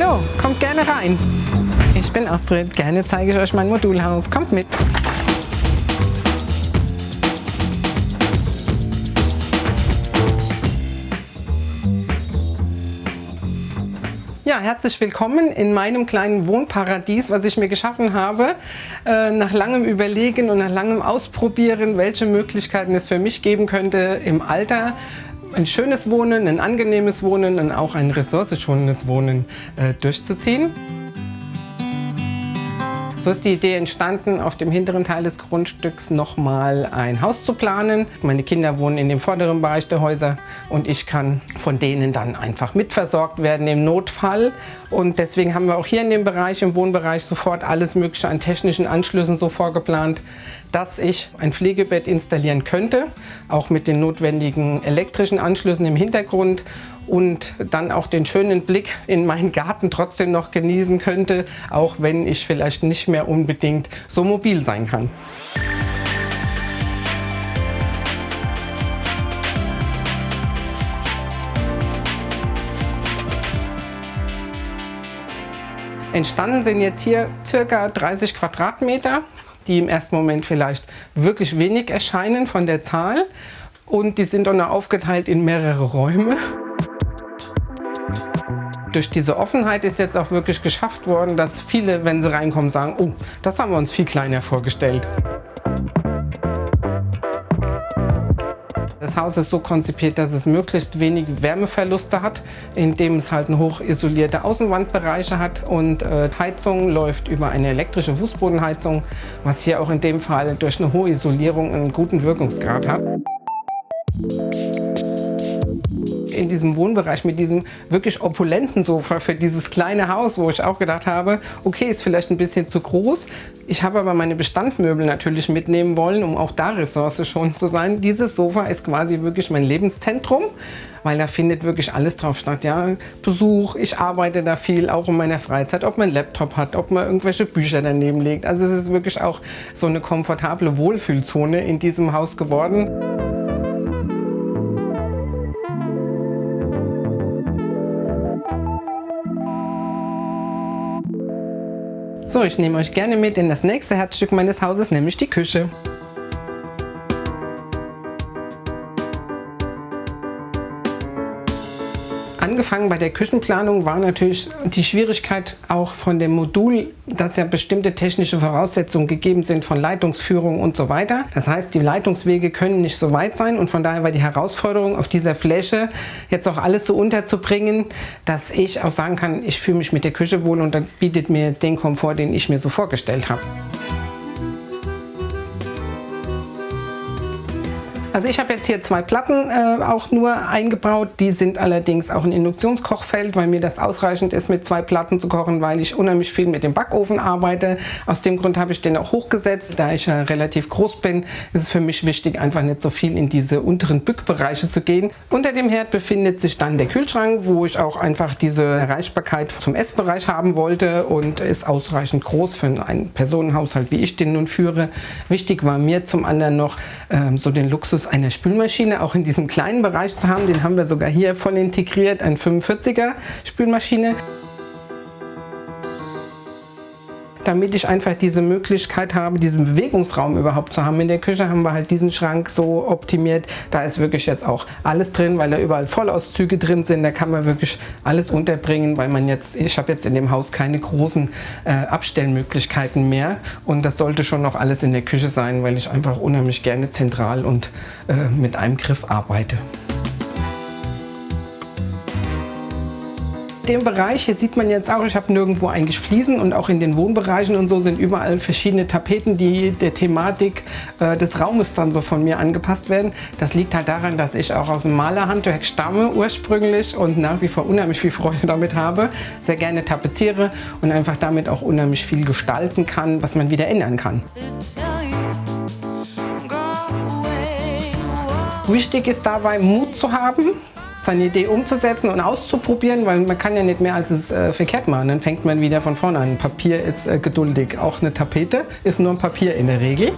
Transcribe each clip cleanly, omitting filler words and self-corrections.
Jo, kommt gerne rein. Ich bin Astrid, gerne zeige ich euch mein Modulhaus. Kommt mit. Ja, herzlich willkommen in meinem kleinen Wohnparadies, was ich mir geschaffen habe, nach langem Überlegen und nach langem Ausprobieren, welche Möglichkeiten es für mich geben könnte im Alter, ein schönes Wohnen, ein angenehmes Wohnen und auch ein ressourcenschonendes Wohnen durchzuziehen. So ist die Idee entstanden, auf dem hinteren Teil des Grundstücks nochmal ein Haus zu planen. Meine Kinder wohnen in dem vorderen Bereich der Häuser und ich kann von denen dann einfach mitversorgt werden im Notfall. Und deswegen haben wir auch hier in dem Bereich, im Wohnbereich, sofort alles Mögliche an technischen Anschlüssen so vorgeplant, dass ich ein Pflegebett installieren könnte, auch mit den notwendigen elektrischen Anschlüssen im Hintergrund und dann auch den schönen Blick in meinen Garten trotzdem noch genießen könnte, auch wenn ich vielleicht nicht mehr unbedingt so mobil sein kann. Entstanden sind jetzt hier ca. 30 Quadratmeter, die im ersten Moment vielleicht wirklich wenig erscheinen von der Zahl. Und die sind dann aufgeteilt in mehrere Räume. Durch diese Offenheit ist jetzt auch wirklich geschafft worden, dass viele, wenn sie reinkommen, sagen, oh, das haben wir uns viel kleiner vorgestellt. Das Haus ist so konzipiert, dass es möglichst wenig Wärmeverluste hat, indem es halt hoch isolierte Außenwandbereiche hat und Heizung läuft über eine elektrische Fußbodenheizung, was hier auch in dem Fall durch eine hohe Isolierung einen guten Wirkungsgrad hat. In diesem Wohnbereich mit diesem wirklich opulenten Sofa für dieses kleine Haus, wo ich auch gedacht habe, okay, ist vielleicht ein bisschen zu groß. Ich habe aber meine Bestandmöbel natürlich mitnehmen wollen, um auch da ressourcenschonend zu sein. Dieses Sofa ist quasi wirklich mein Lebenszentrum, weil da findet wirklich alles drauf statt. Ja, Besuch, ich arbeite da viel, auch in meiner Freizeit, ob man einen Laptop hat, ob man irgendwelche Bücher daneben legt. Also es ist wirklich auch so eine komfortable Wohlfühlzone in diesem Haus geworden. So, ich nehme euch gerne mit in das nächste Herzstück meines Hauses, nämlich die Küche. Angefangen bei der Küchenplanung war natürlich die Schwierigkeit auch von dem Modul, dass ja bestimmte technische Voraussetzungen gegeben sind von Leitungsführung und so weiter. Das heißt, die Leitungswege können nicht so weit sein und von daher war die Herausforderung auf dieser Fläche jetzt auch alles so unterzubringen, dass ich auch sagen kann, ich fühle mich mit der Küche wohl und das bietet mir den Komfort, den ich mir so vorgestellt habe. Also ich habe jetzt hier 2 Platten auch nur eingebaut. Die sind allerdings auch ein Induktionskochfeld, weil mir das ausreichend ist, mit 2 Platten zu kochen, weil ich unheimlich viel mit dem Backofen arbeite. Aus dem Grund habe ich den auch hochgesetzt. Da ich ja relativ groß bin, ist es für mich wichtig, einfach nicht so viel in diese unteren Bückbereiche zu gehen. Unter dem Herd befindet sich dann der Kühlschrank, wo ich auch einfach diese Erreichbarkeit zum Essbereich haben wollte und ist ausreichend groß für einen Personenhaushalt, wie ich den nun führe. Wichtig war mir zum anderen noch so den Luxus eine Spülmaschine auch in diesem kleinen Bereich zu haben. Den haben wir sogar hier voll integriert, ein 45er Spülmaschine. Damit ich einfach diese Möglichkeit habe, diesen Bewegungsraum überhaupt zu haben. In der Küche haben wir halt diesen Schrank so optimiert. Da ist wirklich jetzt auch alles drin, weil da überall Vollauszüge drin sind. Da kann man wirklich alles unterbringen, weil ich habe jetzt in dem Haus keine großen Abstellmöglichkeiten mehr. Und das sollte schon noch alles in der Küche sein, weil ich einfach unheimlich gerne zentral und mit einem Griff arbeite. In dem Bereich, hier sieht man jetzt auch, ich habe nirgendwo eigentlich Fliesen und auch in den Wohnbereichen und so sind überall verschiedene Tapeten, die der Thematik des Raumes dann so von mir angepasst werden. Das liegt halt daran, dass ich auch aus dem Malerhandwerk stamme ursprünglich und nach wie vor unheimlich viel Freude damit habe, sehr gerne tapeziere und einfach damit auch unheimlich viel gestalten kann, was man wieder ändern kann. Wichtig ist dabei, Mut zu haben, seine Idee umzusetzen und auszuprobieren, weil man kann ja nicht mehr als es verkehrt machen. Dann fängt man wieder von vorne an. Papier ist geduldig. Auch eine Tapete ist nur ein Papier in der Regel.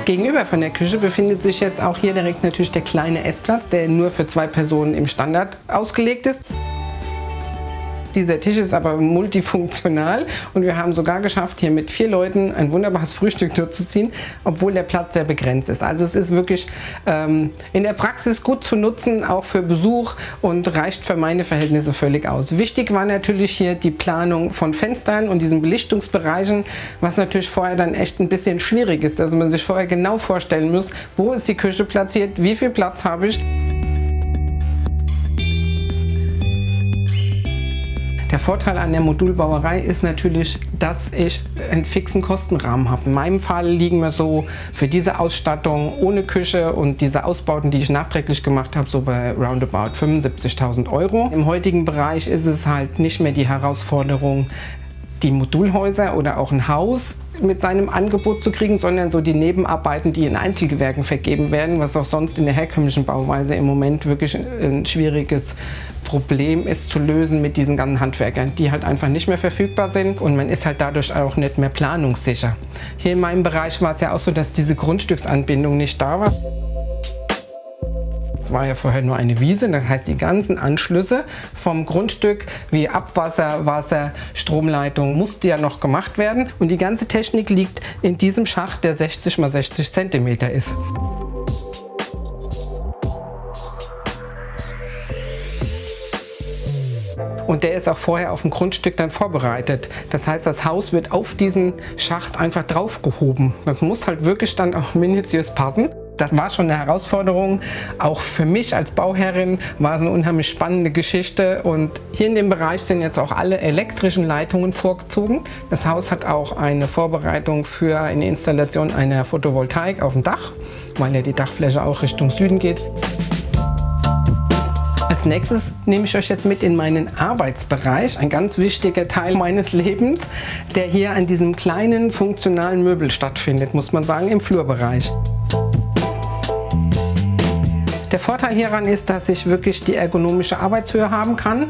Gegenüber von der Küche befindet sich jetzt auch hier direkt natürlich der kleine Essplatz, der nur für 2 Personen im Standard ausgelegt ist. Dieser Tisch ist aber multifunktional und wir haben sogar geschafft, hier mit 4 Leuten ein wunderbares Frühstück durchzuziehen, obwohl der Platz sehr begrenzt ist. Also es ist wirklich in der Praxis gut zu nutzen, auch für Besuch, und reicht für meine Verhältnisse völlig aus. Wichtig war natürlich hier die Planung von Fenstern und diesen Belichtungsbereichen, was natürlich vorher dann echt ein bisschen schwierig ist, dass man sich vorher genau vorstellen muss, wo ist die Küche platziert, wie viel Platz habe ich. Der Vorteil an der Modulbauerei ist natürlich, dass ich einen fixen Kostenrahmen habe. In meinem Fall liegen wir so für diese Ausstattung ohne Küche und diese Ausbauten, die ich nachträglich gemacht habe, so bei roundabout 75.000 €. Im heutigen Bereich ist es halt nicht mehr die Herausforderung, die Modulhäuser oder auch ein Haus mit seinem Angebot zu kriegen, sondern so die Nebenarbeiten, die in Einzelgewerken vergeben werden, was auch sonst in der herkömmlichen Bauweise im Moment wirklich ein schwieriges Problem ist zu lösen mit diesen ganzen Handwerkern, die halt einfach nicht mehr verfügbar sind, und man ist halt dadurch auch nicht mehr planungssicher. Hier in meinem Bereich war es ja auch so, dass diese Grundstücksanbindung nicht da war. Es war ja vorher nur eine Wiese, das heißt die ganzen Anschlüsse vom Grundstück wie Abwasser, Wasser, Stromleitung musste ja noch gemacht werden, und die ganze Technik liegt in diesem Schacht, der 60 x 60 cm ist. Und der ist auch vorher auf dem Grundstück dann vorbereitet. Das heißt, das Haus wird auf diesen Schacht einfach draufgehoben. Das muss halt wirklich dann auch minutiös passen. Das war schon eine Herausforderung. Auch für mich als Bauherrin war es eine unheimlich spannende Geschichte. Und hier in dem Bereich sind jetzt auch alle elektrischen Leitungen vorgezogen. Das Haus hat auch eine Vorbereitung für eine Installation einer Photovoltaik auf dem Dach, weil ja die Dachfläche auch Richtung Süden geht. Als nächstes nehme ich euch jetzt mit in meinen Arbeitsbereich, ein ganz wichtiger Teil meines Lebens, der hier an diesem kleinen funktionalen Möbel stattfindet, muss man sagen, im Flurbereich. Der Vorteil hieran ist, dass ich wirklich die ergonomische Arbeitshöhe haben kann.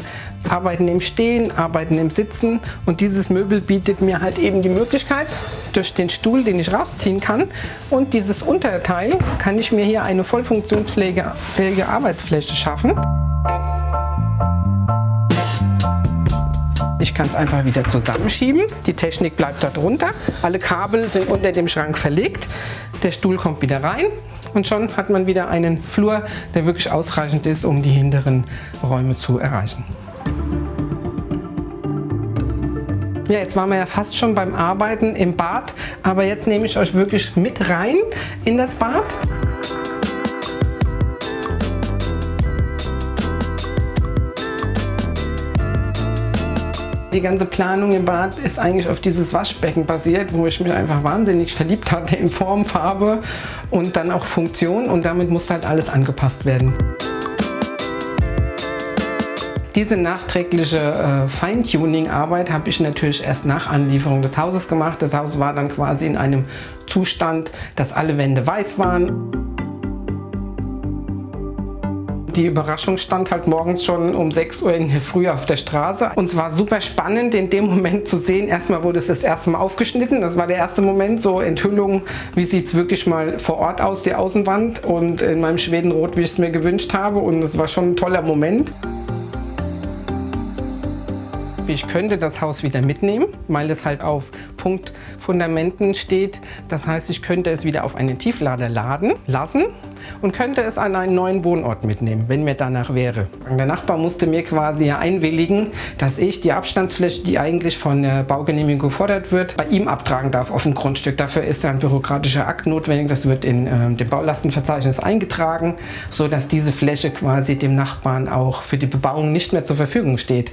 Arbeiten im Stehen, Arbeiten im Sitzen, und dieses Möbel bietet mir halt eben die Möglichkeit, durch den Stuhl, den ich rausziehen kann, und dieses Unterteil kann ich mir hier eine voll funktionsfähige Arbeitsfläche schaffen. Ich kann es einfach wieder zusammenschieben. Die Technik bleibt da drunter. Alle Kabel sind unter dem Schrank verlegt. Der Stuhl kommt wieder rein und schon hat man wieder einen Flur, der wirklich ausreichend ist, um die hinteren Räume zu erreichen. Ja, jetzt waren wir ja fast schon beim Arbeiten im Bad, aber jetzt nehme ich euch wirklich mit rein in das Bad. Die ganze Planung im Bad ist eigentlich auf dieses Waschbecken basiert, wo ich mich einfach wahnsinnig verliebt hatte in Form, Farbe und dann auch Funktion, und damit muss halt alles angepasst werden. Diese nachträgliche Feintuning-Arbeit habe ich natürlich erst nach Anlieferung des Hauses gemacht. Das Haus war dann quasi in einem Zustand, dass alle Wände weiß waren. Die Überraschung stand halt morgens schon um 6 Uhr in der Früh auf der Straße. Und es war super spannend, in dem Moment zu sehen. Erstmal wurde es das erste Mal aufgeschnitten. Das war der erste Moment, so Enthüllung, wie sieht es wirklich mal vor Ort aus, die Außenwand. Und in meinem Schwedenrot, wie ich es mir gewünscht habe. Und es war schon ein toller Moment. Ich könnte das Haus wieder mitnehmen, weil es halt auf Punktfundamenten steht. Das heißt, ich könnte es wieder auf einen Tieflader laden lassen und könnte es an einen neuen Wohnort mitnehmen, wenn mir danach wäre. Der Nachbar musste mir quasi einwilligen, dass ich die Abstandsfläche, die eigentlich von der Baugenehmigung gefordert wird, bei ihm abtragen darf auf dem Grundstück. Dafür ist ja ein bürokratischer Akt notwendig. Das wird in dem Baulastenverzeichnis eingetragen, sodass diese Fläche quasi dem Nachbarn auch für die Bebauung nicht mehr zur Verfügung steht.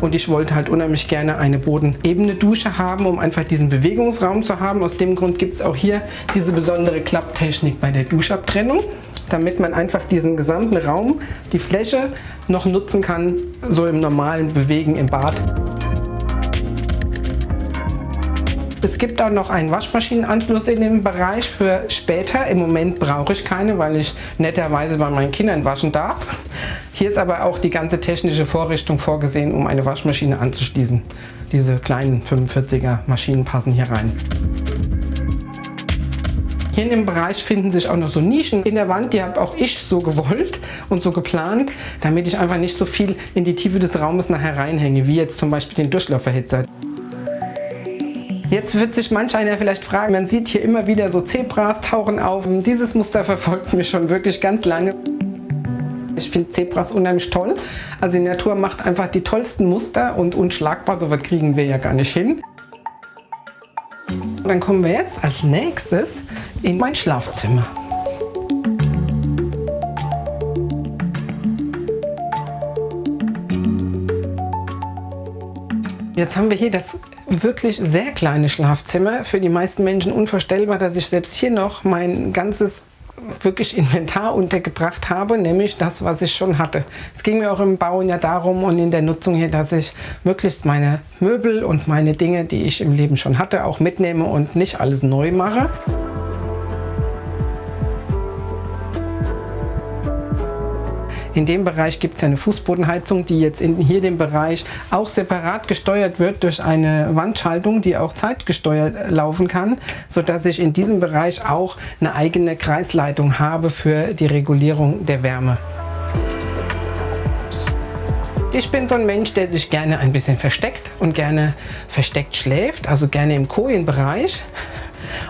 Und ich wollte halt unheimlich gerne eine bodenebene Dusche haben, um einfach diesen Bewegungsraum zu haben. Aus dem Grund gibt es auch hier diese besondere Klapptechnik bei der Duschabtrennung, damit man einfach diesen gesamten Raum, die Fläche noch nutzen kann, so im normalen Bewegen im Bad. Es gibt auch noch einen Waschmaschinenanschluss in dem Bereich für später. Im Moment brauche ich keine, weil ich netterweise bei meinen Kindern waschen darf. Hier ist aber auch die ganze technische Vorrichtung vorgesehen, um eine Waschmaschine anzuschließen. Diese kleinen 45er Maschinen passen hier rein. Hier in dem Bereich finden sich auch noch so Nischen in der Wand, die habe auch ich so gewollt und so geplant, damit ich einfach nicht so viel in die Tiefe des Raumes nachher reinhänge, wie jetzt zum Beispiel den Durchlauferhitzer. Jetzt wird sich manch einer vielleicht fragen, man sieht hier immer wieder so Zebras tauchen auf. Dieses Muster verfolgt mich schon wirklich ganz lange. Ich finde Zebras unheimlich toll. Also die Natur macht einfach die tollsten Muster und unschlagbar, so was kriegen wir ja gar nicht hin. Und dann kommen wir jetzt als nächstes in mein Schlafzimmer. Jetzt haben wir hier das wirklich sehr kleine Schlafzimmer. Für die meisten Menschen unvorstellbar, dass ich selbst hier noch mein ganzes wirklich Inventar untergebracht habe, nämlich das, was ich schon hatte. Es ging mir auch im Bauen ja darum und in der Nutzung hier, dass ich möglichst meine Möbel und meine Dinge, die ich im Leben schon hatte, auch mitnehme und nicht alles neu mache. In dem Bereich gibt es ja eine Fußbodenheizung, die jetzt in hier dem Bereich auch separat gesteuert wird durch eine Wandschaltung, die auch zeitgesteuert laufen kann, sodass ich in diesem Bereich auch eine eigene Kreisleitung habe für die Regulierung der Wärme. Ich bin so ein Mensch, der sich gerne ein bisschen versteckt und gerne versteckt schläft, also gerne im Kojenbereich.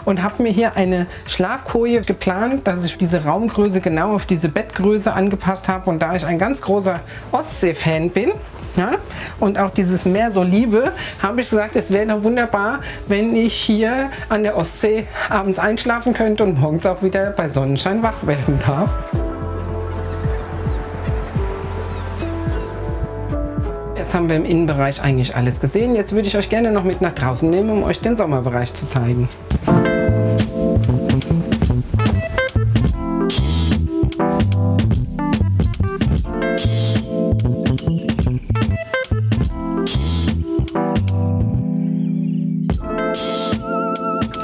Und habe mir hier eine Schlafkoje geplant, dass ich diese Raumgröße genau auf diese Bettgröße angepasst habe. Und da ich ein ganz großer Ostsee-Fan bin, ja, und auch dieses Meer so liebe, habe ich gesagt, es wäre doch wunderbar, wenn ich hier an der Ostsee abends einschlafen könnte und morgens auch wieder bei Sonnenschein wach werden darf. Jetzt haben wir im Innenbereich eigentlich alles gesehen. Jetzt würde ich euch gerne noch mit nach draußen nehmen, um euch den Sommerbereich zu zeigen.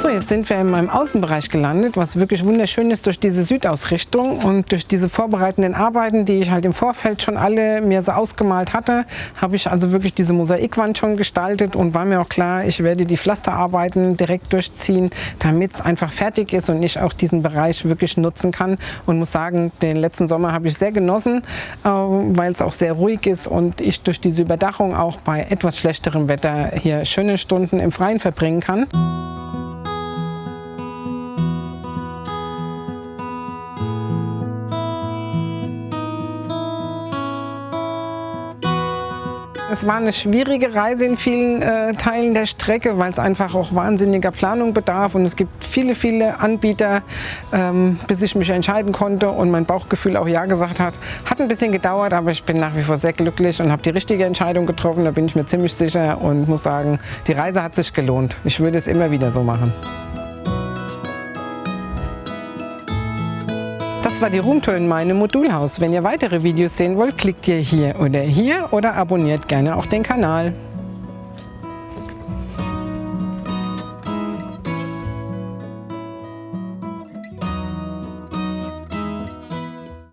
So, jetzt sind wir in meinem Außenbereich gelandet, was wirklich wunderschön ist durch diese Südausrichtung und durch diese vorbereitenden Arbeiten, die ich halt im Vorfeld schon alle mir so ausgemalt hatte, habe ich also wirklich diese Mosaikwand schon gestaltet und war mir auch klar, ich werde die Pflasterarbeiten direkt durchziehen, damit es einfach fertig ist und ich auch diesen Bereich wirklich nutzen kann und muss sagen, den letzten Sommer habe ich sehr genossen, weil es auch sehr ruhig ist und ich durch diese Überdachung auch bei etwas schlechterem Wetter hier schöne Stunden im Freien verbringen kann. Es war eine schwierige Reise in vielen Teilen der Strecke, weil es einfach auch wahnsinniger Planung bedarf und es gibt viele, viele Anbieter, bis ich mich entscheiden konnte und mein Bauchgefühl auch ja gesagt hat. Hat ein bisschen gedauert, aber ich bin nach wie vor sehr glücklich und habe die richtige Entscheidung getroffen, da bin ich mir ziemlich sicher und muss sagen, die Reise hat sich gelohnt. Ich würde es immer wieder so machen. Das war die Roomtour in meinem Modulhaus. Wenn ihr weitere Videos sehen wollt, klickt ihr hier oder abonniert gerne auch den Kanal.